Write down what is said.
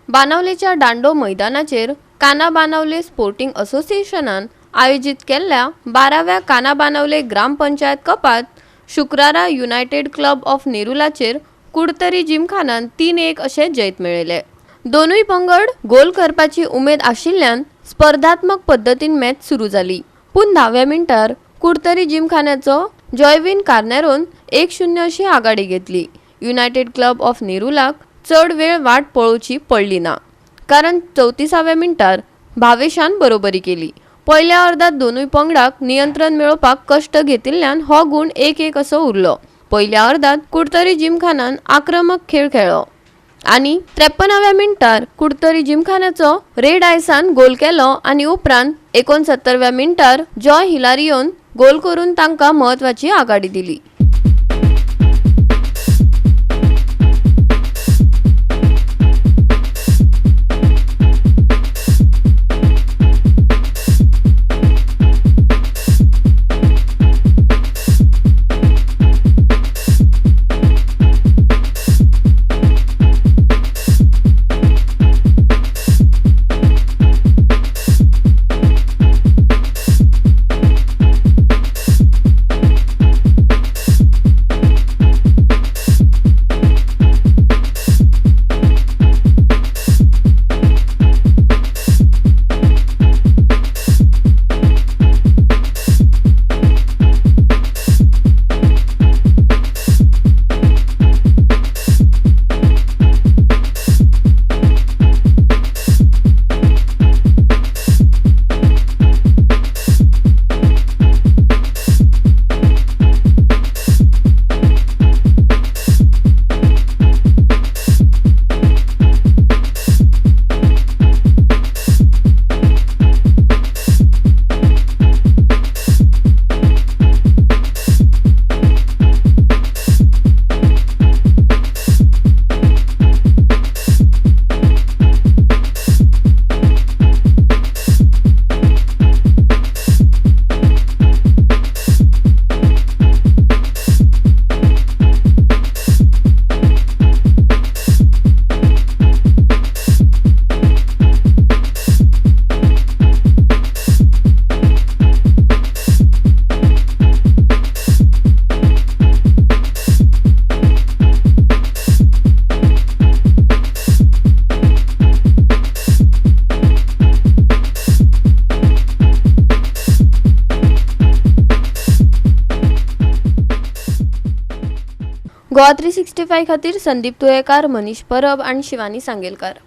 बाणावलेच्या दांडो मैदानाचेर काना बाणावले स्पोर्टिंग असोसिएशनान आयोजित केल्ल्या 12व्या काना बाणावले ग्रामपंचायत कपात शुक्रारा युनायटेड क्लब ऑफ नेरुलाचेर कुडतरी जिमखानान 3-1 अशे जैत मेळयले। दोनूय पंगड गोल करपाची उमेद आशिल्ल्यान स्पर्धात्मक पद्धतीन मॅच सुरू जाली, पूण 10व्या मिनटार कुडतरी जिमखान्याचो जॉयविन कार्नेरोन 1-0 अशी आघाडी घेतली। युनायटेड क्लब ऑफ नेरुलाक चड वेळ वाट पळोवची पडली ना, कारण 34व्या मिनटार भावेशान बरोबरी केली। पहिल्या अर्धात दोनूय पंगडाक नियंत्रण मेळोवपाक कष्ट घेतिल्ल्यान हो गुण 1-1 असो उरलो। पहिल्या अर्धात कुडतरी जिमखानान आक्रमक खेळ खेळ्ळो आणि 53व्या मिनटार कुडतरी जिमखान्याचो रेड आयसान गोल केलो आणि उपरांत 69व्या मिनटार जॉय हिलारियोन गोल करून तांकां महत्वाची आघाडी दिली। GOA365 खातीर संदीप तुयेकार, मनीष परब आणि शिवानी सांगेलकार।